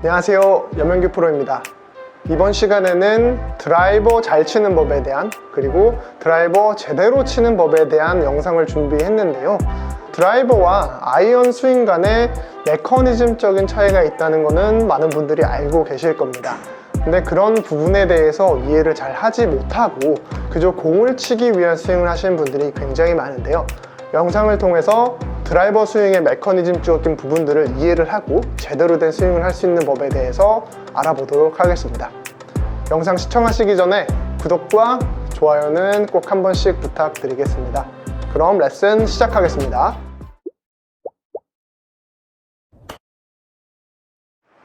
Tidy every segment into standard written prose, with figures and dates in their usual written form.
안녕하세요, 염영규 프로입니다. 이번 시간에는 드라이버 잘 치는 법에 대한, 그리고 드라이버 제대로 치는 법에 대한 영상을 준비했는데요. 드라이버와 아이언 스윙 간의 메커니즘적인 차이가 있다는 것은 많은 분들이 알고 계실 겁니다. 근데 그런 부분에 대해서 이해를 잘 하지 못하고 그저 공을 치기 위한 스윙을 하시는 분들이 굉장히 많은데요. 영상을 통해서 드라이버 스윙의 메커니즘적인 부분들을 이해를 하고 제대로 된 스윙을 할 수 있는 법에 대해서 알아보도록 하겠습니다. 영상 시청하시기 전에 구독과 좋아요는 꼭 한 번씩 부탁드리겠습니다. 그럼 레슨 시작하겠습니다.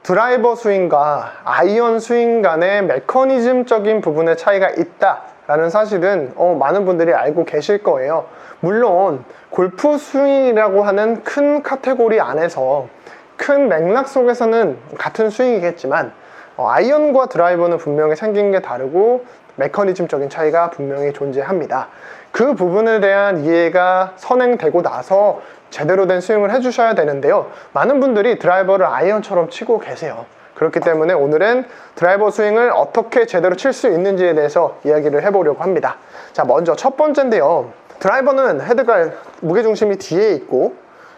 드라이버 스윙과 아이언 스윙 간의 메커니즘적인 부분의 차이가 있다라는 사실은 많은 분들이 알고 계실 거예요. 물론 골프 스윙이라고 하는 큰 카테고리 안에서 큰 맥락 속에서는 같은 스윙이겠지만 아이언과 드라이버는 분명히 생긴 게 다르고 메커니즘적인 차이가 분명히 존재합니다. 그 부분에 대한 이해가 선행되고 나서 제대로 된 스윙을 해주셔야 되는데요. 많은 분들이 드라이버를 아이언처럼 치고 계세요. 그렇기 때문에 오늘은 드라이버 스윙을 어떻게 제대로 칠 수 있는지에 대해서 이야기를 해보려고 합니다. 자, 먼저 첫 번째인데요. 드라이버는 헤드가 무게중심이 뒤에 있고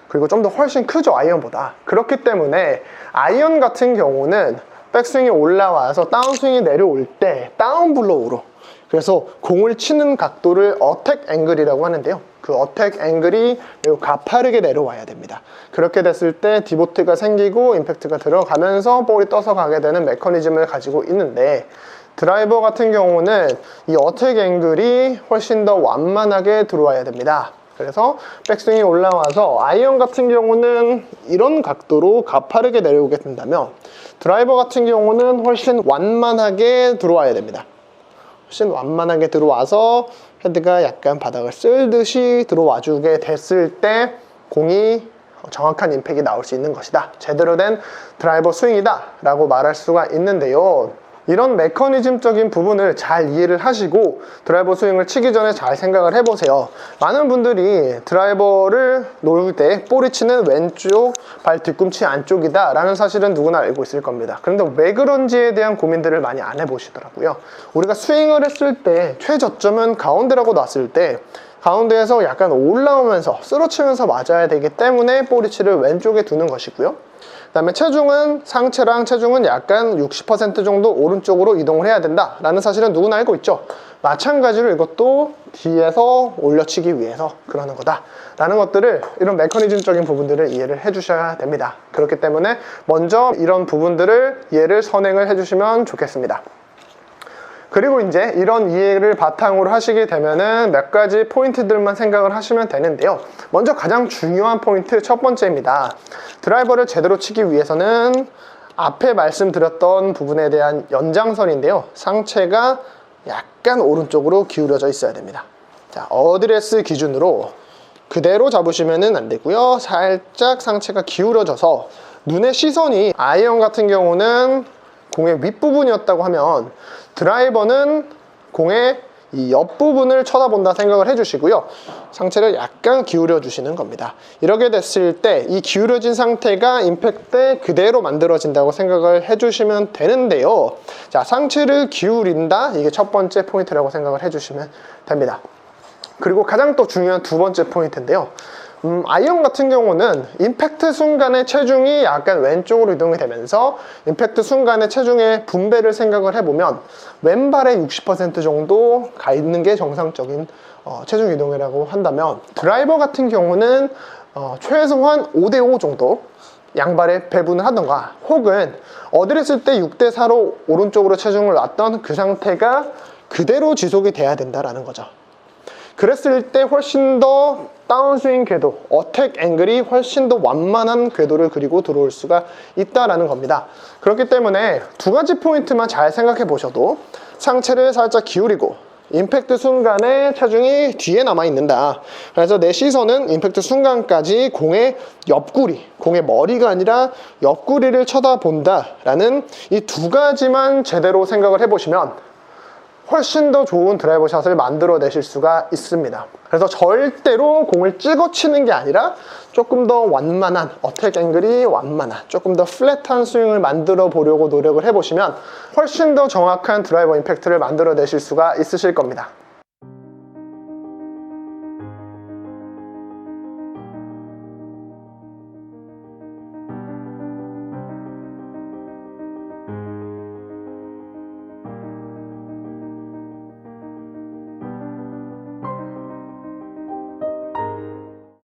그리고 좀 더 훨씬 크죠, 아이언보다. 그렇기 때문에 아이언 같은 경우는 백스윙이 올라와서 다운스윙이 내려올 때 다운블로우로, 그래서 공을 치는 각도를 어택 앵글이라고 하는데요. 그 어택 앵글이 매우 가파르게 내려와야 됩니다. 그렇게 됐을 때 디보트가 생기고 임팩트가 들어가면서 볼이 떠서 가게 되는 메커니즘을 가지고 있는데, 드라이버 같은 경우는 이 어택 앵글이 훨씬 더 완만하게 들어와야 됩니다. 그래서 백스윙이 올라와서 아이언 같은 경우는 이런 각도로 가파르게 내려오게 된다면 드라이버 같은 경우는 훨씬 완만하게 들어와야 됩니다. 훨씬 완만하게 들어와서 헤드가 약간 바닥을 쓸듯이 들어와 주게 됐을 때 공이 정확한 임팩이 나올 수 있는 것이다, 제대로 된 드라이버 스윙이다 라고 말할 수가 있는데요. 이런 메커니즘적인 부분을 잘 이해를 하시고 드라이버 스윙을 치기 전에 잘 생각을 해보세요. 많은 분들이 드라이버를 놓을 때 볼이 치는 왼쪽 발 뒤꿈치 안쪽이다 라는 사실은 누구나 알고 있을 겁니다. 그런데 왜 그런지에 대한 고민들을 많이 안 해보시더라고요. 우리가 스윙을 했을 때 최저점은 가운데라고 놨을 때 가운데에서 약간 올라오면서 쓰러치면서 맞아야 되기 때문에 볼 위치를 왼쪽에 두는 것이고요. 그 다음에 체중은, 상체랑 체중은 약간 60% 정도 오른쪽으로 이동을 해야 된다 라는 사실은 누구나 알고 있죠. 마찬가지로 이것도 뒤에서 올려치기 위해서 그러는 거다 라는 것들을, 이런 메커니즘적인 부분들을 이해를 해주셔야 됩니다. 그렇기 때문에 먼저 이런 부분들을 이해를 선행을 해주시면 좋겠습니다. 그리고 이제 이런 이해를 바탕으로 하시게 되면은 몇 가지 포인트들만 생각을 하시면 되는데요. 먼저 가장 중요한 포인트 첫 번째입니다. 드라이버를 제대로 치기 위해서는 앞에 말씀드렸던 부분에 대한 연장선인데요. 상체가 약간 오른쪽으로 기울어져 있어야 됩니다. 자, 어드레스 기준으로 그대로 잡으시면은 안 되고요. 살짝 상체가 기울어져서 눈의 시선이 아이언 같은 경우는 공의 윗부분이었다고 하면 드라이버는 공의 이 옆부분을 쳐다본다 생각을 해주시고요. 상체를 약간 기울여 주시는 겁니다. 이렇게 됐을 때 이 기울여진 상태가 임팩트 때 그대로 만들어진다고 생각을 해주시면 되는데요. 자, 상체를 기울인다, 이게 첫 번째 포인트라고 생각을 해주시면 됩니다. 그리고 가장 또 중요한 두 번째 포인트인데요. 아이언 같은 경우는 임팩트 순간의 체중이 약간 왼쪽으로 이동이 되면서 임팩트 순간의 체중의 분배를 생각을 해보면 왼발에 60% 정도 가 있는 게 정상적인 체중 이동이라고 한다면, 드라이버 같은 경우는 최소한 5대5 정도 양발에 배분을 하던가, 혹은 어드레스 때 6대4로 오른쪽으로 체중을 놨던 그 상태가 그대로 지속이 돼야 된다라는 거죠. 그랬을 때 훨씬 더 다운스윙 궤도, 어택 앵글이 훨씬 더 완만한 궤도를 그리고 들어올 수가 있다라는 겁니다. 그렇기 때문에 두 가지 포인트만 잘 생각해 보셔도, 상체를 살짝 기울이고 임팩트 순간에 체중이 뒤에 남아 있는다, 그래서 내 시선은 임팩트 순간까지 공의 옆구리, 공의 머리가 아니라 옆구리를 쳐다본다 라는 이 두 가지만 제대로 생각을 해보시면 훨씬 더 좋은 드라이버 샷을 만들어내실 수가 있습니다. 그래서 절대로 공을 찍어 치는 게 아니라 조금 더 완만한, 어택 앵글이 완만한, 조금 더 플랫한 스윙을 만들어 보려고 노력을 해보시면 훨씬 더 정확한 드라이버 임팩트를 만들어내실 수가 있으실 겁니다.